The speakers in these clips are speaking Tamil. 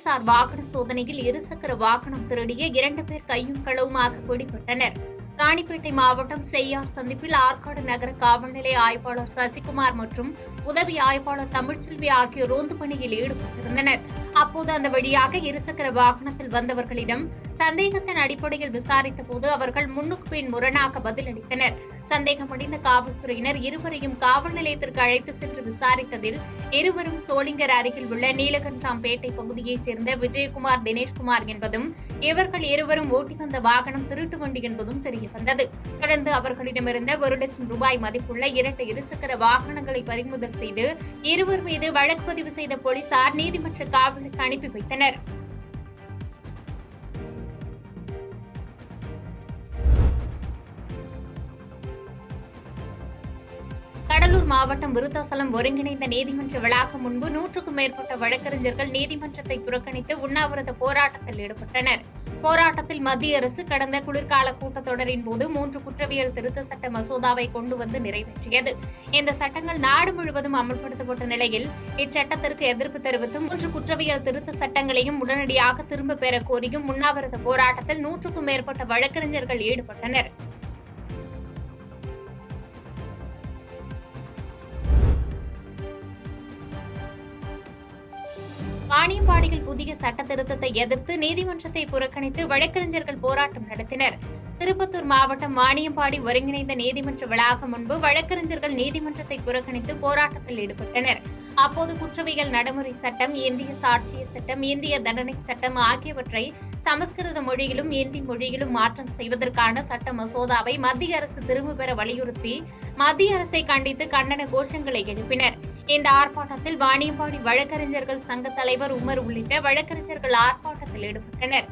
போலீசார் வாகன சோதனையில் இருசக்கர வாகனம் திருடிய 2 பேர் கையும் களவுமாக பிடிபட்டனர். ராணிப்பேட்டை மாவட்டம் செய்யார் சந்திப்பில் ஆற்காடு நகர காவல் நிலைய ஆய்வாளர் சசிகுமார் மற்றும் உதவி ஆய்வாளர் தமிழ்ச்செல்வி ஆகியோர் ரோந்து பணியில் ஈடுபட்டிருந்தனர். அப்போது அந்த வழியாக இருசக்கர வாகனத்தில் வந்தவர்களிடம் சந்தேகத்தின் அடிப்படையில் விசாரித்த போது அவர்கள் முன்னுக்கு பின் முரணாக பதிலளித்தனர். சந்தேகமடைந்த காவல்துறையினர் இருவரையும் காவல் நிலையத்திற்கு அழைத்து சென்று விசாரித்ததில் இருவரும் சோளிங்கர் அருகில் உள்ள நீலகண்டராம்பேட்டை பகுதியைச் சேர்ந்த விஜயகுமார், தினேஷ்குமார் என்பதும் இவர்கள் இருவரும் ஓட்டி வந்த வாகனம் திருட்டு வண்டி என்பதும் தெரியவந்தது. தொடர்ந்து அவர்களிடமிருந்த 1 லட்சம் ரூபாய் மதிப்புள்ள 2 இருசக்கர வாகனங்களை பறிமுதல் செய்து இருவர் மீது வழக்கு பதிவு செய்த போலீசார் நீதிமன்ற காவலுக்கு அனுப்பி வைத்தனர். கடலூர் மாவட்டம் விருத்தாசலம் ஒருங்கிணைந்த நீதிமன்ற வளாகம் முன்பு 100க்கும் மேற்பட்ட வழக்கறிஞர்கள் நீதிமன்றத்தை புறக்கணித்து உண்ணாவிரத போராட்டத்தில் ஈடுபட்டனர். போராட்டத்தில் மத்திய அரசு கடந்த குளிர்கால கூட்டத்தொடரின் போது 3 குற்றவியல் திருத்த சட்ட மசோதாவை கொண்டு வந்து நிறைவேற்றியது. இந்த சட்டங்கள் நாடு முழுவதும் அமல்படுத்தப்பட்ட நிலையில் இச்சட்டத்திற்கு எதிர்ப்பு தெரிவித்தும் 3 குற்றவியல் திருத்த சட்டங்களையும் உடனடியாக திரும்பப் பெற கோரியும் உண்ணாவிரத போராட்டத்தில் 100க்கும் மேற்பட்ட வழக்கறிஞர்கள் ஈடுபட்டனர். வாணியம்பாடியில் புதிய சட்ட திருத்தத்தை எதிர்த்து நீதிமன்றத்தை புறக்கணித்து வழக்கறிஞர்கள் போராட்டம் நடத்தினர். திருப்பத்தூர் மாவட்டம் வாணியம்பாடி ஒருங்கிணைந்த நீதிமன்ற வளாகம் முன்பு வழக்கறிஞர்கள் நீதிமன்றத்தை புறக்கணித்து போராட்டத்தில் ஈடுபட்டனர். அப்போது குற்றவியல் நடைமுறை சட்டம், இந்திய சாட்சிய சட்டம், இந்திய தண்டனை சட்டம் ஆகியவற்றை சமஸ்கிருத மொழியிலும் இந்தி மொழியிலும் மாற்றம் செய்வதற்கான சட்ட மசோதாவை மத்திய அரசு திரும்பப் பெற வலியுறுத்தி மத்திய அரசை கண்டித்து கண்டன கோஷங்களை எழுப்பினர். இந்த ஆர்ப்பாட்டத்தில் வாணியம்பாடி வழக்கறிஞர்கள் சங்க தலைவர் உமர் உள்ளிட்ட வழக்கறிஞர்கள் ஆர்ப்பாட்டத்தில் ஈடுபட்டனர்.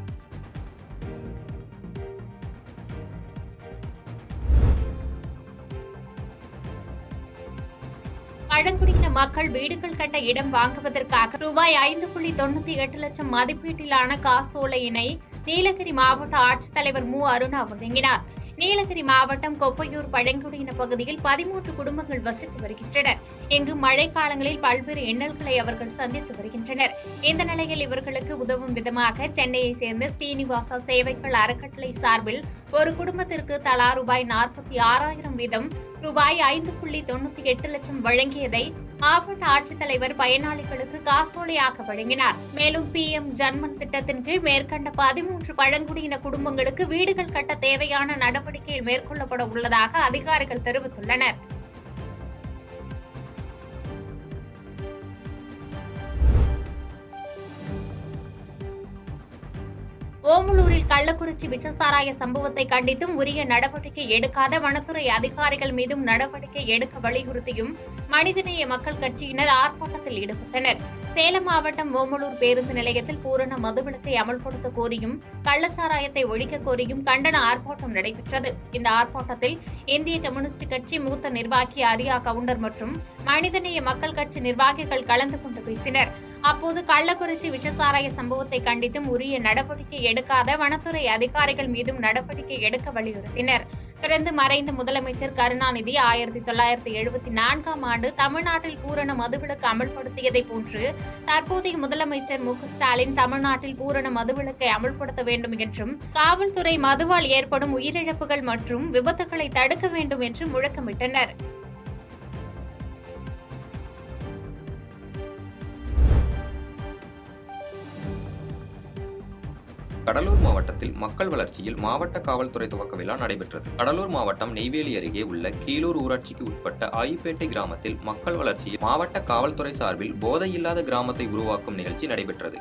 பழங்குடியின மக்கள் வீடுகள் கட்ட இடம் வாங்குவதற்காக ரூபாய் 5.98 லட்சம் மதிப்பீட்டிலான காசோலையினை நீலகிரி மாவட்ட ஆட்சித்தலைவர் மு. அருணா வழங்கினார். நீலகிரி மாவட்டம் கொப்பையூர் பழங்குடியின பகுதியில் 13 குடும்பங்கள் வசித்து வருகின்றனர். இங்கு மழைக்காலங்களில் பல்வேறு இன்னல்களை அவர்கள் சந்தித்து வருகின்றனர். இந்த நிலையில் இவர்களுக்கு உதவும் விதமாக சென்னையை சேர்ந்த ஸ்ரீனிவாசா சேவைகள் அறக்கட்டளை சார்பில் ஒரு குடும்பத்திற்கு தலா ரூபாய் 46,000 வீதம் ரூபாய் 5.98 லட்சம் வழங்கியதை மாவட்ட ஆட்சித்தலைவர் பயனாளிகளுக்கு காசோலையாக வழங்கினார். மேலும் PM ஜன்மன் திட்டத்தின் கீழ் மேற்கண்ட 13 பழங்குடியின குடும்பங்களுக்கு வீடுகள் கட்ட தேவையான நடவடிக்கைகள் மேற்கொள்ளப்பட உள்ளதாக அதிகாரிகள் தெரிவித்துள்ளனர். ஓமலூரில் கள்ளக்குறிச்சி விஷசாராய சம்பவத்தை கண்டித்தும் உரிய நடவடிக்கை எடுக்காத வனத்துறை அதிகாரிகள் மீதும் நடவடிக்கை எடுக்க வலியுறுத்தியும் மனிதநேய மக்கள் கட்சியினர் ஆர்ப்பாட்டத்தில் ஈடுபட்டனர். சேலம் மாவட்டம் ஓமலூர் பேருந்து நிலையத்தில் பூரண மதுவிலக்கை அமல்படுத்த கோரியும் கள்ளச்சாராயத்தை ஒழிக்க கோரியும் கண்டன ஆர்ப்பாட்டம் நடைபெற்றது. இந்த ஆர்ப்பாட்டத்தில் இந்திய கம்யூனிஸ்ட் கட்சி மூத்த நிர்வாகி அரியா கவுண்டர் மற்றும் மனிதநேய மக்கள் கட்சி நிர்வாகிகள் கலந்து கொண்டு பேசினர். அப்போது கள்ளக்குறிச்சி விஷசாராய சம்பவத்தை கண்டித்தும் உரிய நடவடிக்கை எடுக்காத வனத்துறை அதிகாரிகள் மீதும் நடவடிக்கை எடுக்க வலியுறுத்தினர். தொடர்ந்து மறைந்த முதலமைச்சர் கருணாநிதி 1974ஆம் ஆண்டு தமிழ்நாட்டில் பூரண மதுவிலக்கு அமல்படுத்தியதை போன்று தற்போதைய முதலமைச்சர் மு. ஸ்டாலின் தமிழ்நாட்டில் பூரண மதுவிலக்கை அமல்படுத்த வேண்டும் என்றும் காவல்துறை மதுவால் ஏற்படும் உயிரிழப்புகள் மற்றும் விபத்துகளை தடுக்க வேண்டும் என்று முழக்கமிட்டனர். கடலூர் மாவட்டத்தில் மக்கள் வளர்ச்சியில் மாவட்ட காவல்துறை துவக்க விழா நடைபெற்றது. கடலூர் மாவட்டம் நெய்வேலி அருகே உள்ள கீழூர் ஊராட்சிக்கு உட்பட்ட ஆயுப்பேட்டை கிராமத்தில் மக்கள் வளர்ச்சியில் மாவட்ட காவல்துறை சார்பில் போதையில்லாத கிராமத்தை உருவாக்கும் நிகழ்ச்சி நடைபெற்றது.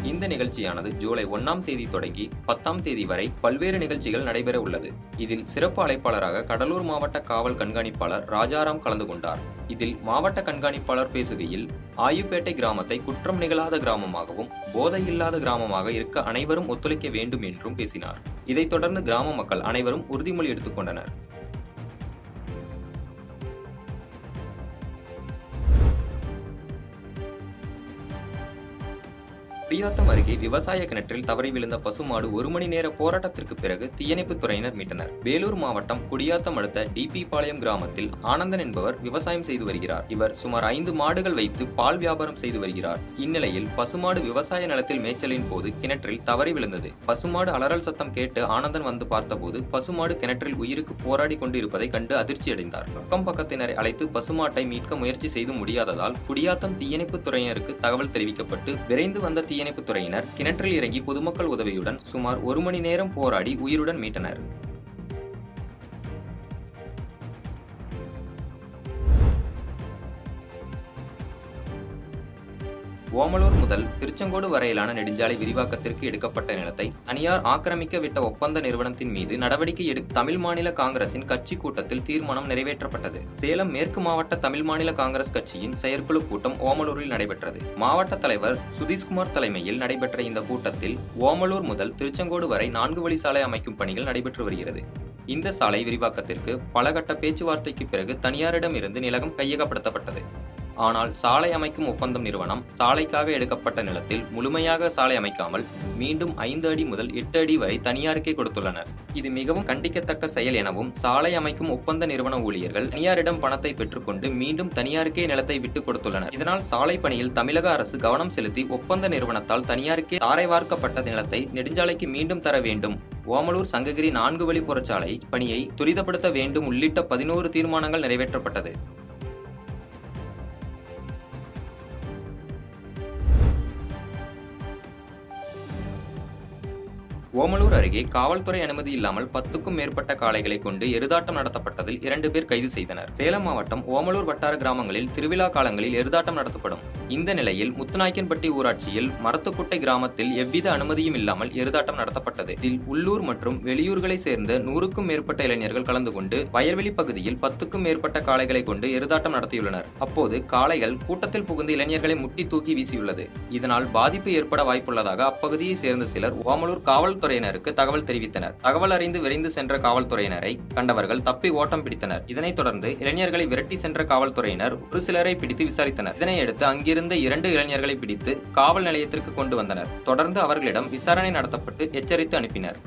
இந்த நிகழ்ச்சியானது ஜூலை 1ஆம் தேதி தொடங்கி 10ஆம் தேதி வரை பல்வேறு நிகழ்ச்சிகள் நடைபெற உள்ளது. இதில் சிறப்பு அழைப்பாளராக கடலூர் மாவட்ட காவல் கண்காணிப்பாளர் ராஜாராம் கலந்து கொண்டார். இதில் மாவட்ட கண்காணிப்பாளர் பேசுகையில் ஆயுப்பேட்டை கிராமத்தை குற்றம் நிகழாத கிராமமாகவும் போதையில்லாத கிராமமாக இருக்க அனைவரும் ஒத்துழைக்க வேண்டும் என்றும் பேசினார். இதைத் தொடர்ந்து கிராம மக்கள் அனைவரும் உறுதிமொழி எடுத்துக் கொண்டனர். குடியாத்தம் அருகே விவசாய கிணற்றில் தவறி விழுந்த பசுமாடு 1 மணி நேர போராட்டத்திற்கு பிறகு தீயணைப்புத் துறையினர் மீட்டனர். வேலூர் மாவட்டம் குடியாத்தம் அடுத்த டிபி பாளையம் கிராமத்தில் ஆனந்தன் என்பவர் விவசாயம் செய்து வருகிறார். இவர் சுமார் 5 மாடுகள் வைத்து பால் வியாபாரம் செய்து வருகிறார். இந்நிலையில் பசுமாடு விவசாய நிலத்தில் மேய்ச்சலின் போது கிணற்றில் தவறி விழுந்தது. பசுமாடு அலறல் சத்தம் கேட்டு ஆனந்தன் வந்து பார்த்தபோது பசுமாடு கிணற்றில் உயிருக்கு போராடி கொண்டு இருப்பதை கண்டு அதிர்ச்சியடைந்தார். பக்கத்தினரை அழைத்து பசுமாட்டை மீட்க முயற்சி செய்து முடியாததால் குடியாத்தம் தீயணைப்புத் துறையினருக்கு தகவல் தெரிவிக்கப்பட்டு விரைந்து வந்த தீயணைப்புத் துறையினர் கிணற்றில் இறங்கி பொதுமக்கள் உதவியுடன் சுமார் 1 மணி நேரம் போராடி உயிருடன் மீட்டனர். ஓமலூர் முதல் திருச்செங்கோடு வரையிலான நெடுஞ்சாலை விரிவாக்கத்திற்கு எடுக்கப்பட்ட நிலத்தை தனியார் ஆக்கிரமிக்க விட்ட ஒப்பந்த நிறுவனத்தின் மீது நடவடிக்கை எடுக்க தமிழ் மாநில காங்கிரசின் கட்சி கூட்டத்தில் தீர்மானம் நிறைவேற்றப்பட்டது. சேலம் மேற்கு மாவட்ட தமிழ் மாநில காங்கிரஸ் கட்சியின் செயற்குழு கூட்டம் ஓமலூரில் நடைபெற்றது. மாவட்ட தலைவர் சுதீஷ்குமார் தலைமையில் நடைபெற்ற இந்த கூட்டத்தில் ஓமலூர் முதல் திருச்செங்கோடு வரை 4 வழி சாலை அமைக்கும் பணிகள் நடைபெற்று வருகிறது. இந்த சாலை விரிவாக்கத்திற்கு பல கட்ட பேச்சுவார்த்தைக்கு பிறகு தனியாரிடம் இருந்து நிலம் கையகப்படுத்தப்பட்டது. ஆனால் சாலை அமைக்கும் ஒப்பந்தம் நிறுவனம் சாலைக்காக எடுக்கப்பட்ட நிலத்தில் முழுமையாக சாலை அமைக்காமல் மீண்டும் 5 அடி முதல் 8 அடி வரை தனியாருக்கே கொடுத்துள்ளனர். இது மிகவும் கண்டிக்கத்தக்க செயல் எனவும் சாலை அமைக்கும் ஒப்பந்த நிறுவன ஊழியர்கள் தனியாரிடம் பணத்தை பெற்றுக்கொண்டு மீண்டும் தனியாருக்கே நிலத்தை விட்டுக் கொடுத்துள்ளனர். இதனால் சாலை பணியில் தமிழக அரசு கவனம் செலுத்தி ஒப்பந்த நிறுவனத்தால் தனியாருக்கே தாரை வார்க்கப்பட்ட நிலத்தை நெடுஞ்சாலைக்கு மீண்டும் தர வேண்டும், ஓமலூர் சங்ககிரி 4 வழி புறச்சாலை பணியை துரிதப்படுத்த வேண்டும் உள்ளிட்ட 11 தீர்மானங்கள் நிறைவேற்றப்பட்டது. ஓமலூர் அருகே காவல்துறை அனுமதி இல்லாமல் 10க்கும் மேற்பட்ட காளைகளை கொண்டு எருதாட்டம் நடத்தப்பட்டதில் 2 பேர் கைது செய்தனர். சேலம் மாவட்டம் ஓமலூர் வட்டார கிராமங்களில் திருவிழா காலங்களில் எருதாட்டம் நடத்தப்படும். இந்த நிலையில் முத்துநாயக்கன்பட்டி ஊராட்சியில் மரத்துக்குட்டை கிராமத்தில் எவ்வித அனுமதியும் இல்லாமல் எருதாட்டம் நடத்தப்பட்டது. இதில் உள்ளூர் மற்றும் வெளியூர்களை சேர்ந்த 100க்கும் மேற்பட்ட இளைஞர்கள் கலந்து கொண்டு வயல்வெளி பகுதியில் 10க்கும் மேற்பட்ட காளைகளை கொண்டு எருதாட்டம் நடத்தியுள்ளனர். அப்போது காளைகள் கூட்டத்தில் புகுந்து இளைஞர்களை முட்டி தூக்கி வீசியுள்ளது. இதனால் பாதிப்பு ஏற்பட வாய்ப்புள்ளதாக அப்பகுதியை சேர்ந்த சிலர் ஓமலூர் காவல்துறையினருக்கு தகவல் தெரிவித்தனர். தகவல் அறிந்து விரைந்து சென்ற காவல்துறையினரை கண்டவர்கள் தப்பி ஓட்டம் பிடித்தனர். இதனைத் தொடர்ந்து இளைஞர்களை விரட்டி சென்ற காவல்துறையினர் ஒரு சிலரை பிடித்து விசாரித்தனர். இதனையடுத்து அங்கிருந்த 2 இளைஞர்களை பிடித்து காவல் நிலையத்திற்கு கொண்டு வந்தனர். தொடர்ந்து அவர்களிடம் விசாரணை நடத்தப்பட்டு எச்சரித்து அனுப்பினர்.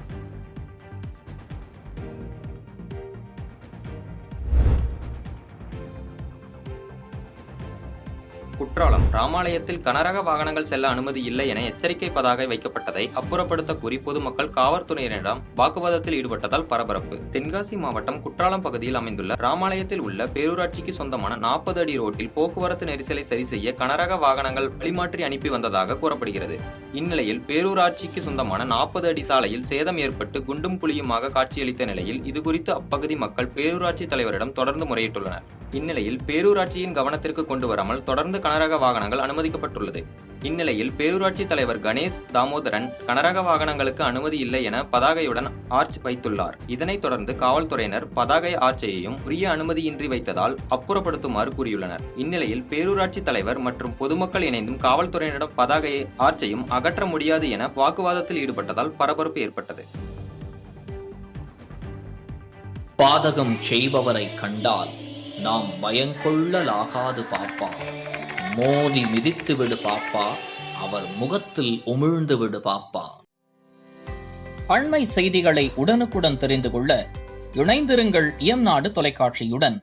குற்றாலம் ராமாலயத்தில் கனரக வாகனங்கள் செல்ல அனுமதி இல்லை என எச்சரிக்கை பதாகை வைக்கப்பட்டதை அப்புறப்படுத்த கூறி பொதுமக்கள் காவல்துறையினரிடம் வாக்குவாதத்தில் ஈடுபட்டதால் பரபரப்பு. தென்காசி மாவட்டம் குற்றாலம் பகுதியில் அமைந்துள்ள ராமாலயத்தில் உள்ள பேரூராட்சிக்கு சொந்தமான 40 அடி ரோட்டில் போக்குவரத்து நெரிசலை சரி செய்ய கனரக வாகனங்கள் வழிமாற்றி அனுப்பி வந்ததாக கூறப்படுகிறது. இந்நிலையில் பேரூராட்சிக்கு சொந்தமான 40 அடி சாலையில் சேதம் ஏற்பட்டு குண்டும் குழியுமாக காட்சியளித்த நிலையில் இதுகுறித்து அப்பகுதி மக்கள் பேரூராட்சி தலைவரிடம் தொடர்ந்து முறையிட்டுள்ளனர். இந்நிலையில் பேரூராட்சியின் கவனத்திற்கு கொண்டு வராமல் தொடர்ந்து கனரக வாகனங்கள் அனுமதிக்கப்பட்டுள்ளது. இந்நிலையில் பேரூராட்சி தலைவர் கணேஷ் தாமோதரன் கனரக வாகனங்களுக்கு அனுமதி இல்லை என பதாகையுடன் ஆர்ச் வைத்துள்ளார். இதனைத் தொடர்ந்து காவல்துறையினர் பதாகை ஆர்ச்சையையும் உரிய அனுமதியின்றி வைத்ததால் அப்புறப்படுத்துமாறு கூறியுள்ளனர். இந்நிலையில் பேரூராட்சி தலைவர் மற்றும் பொதுமக்கள் இணைந்தும் காவல்துறையினரிடம் பதாகை ஆர்ச்சையும் அகற்ற முடியாது என வாக்குவாதத்தில் ஈடுபட்டதால் பரபரப்பு ஏற்பட்டது. பாதகம் செய்பவரை கண்டால் நாம் பயங்கொள்ளலாகாது பாப்பா, மோதி மிதித்து விடு பாப்பா, அவர் முகத்தில் உமிழ்ந்து விடு பாப்பா. அண்மை செய்திகளை உடனுக்குடன் தெரிந்து கொள்ள இணைந்திருங்கள் இயம்நாடு தொலைக்காட்சியுடன்.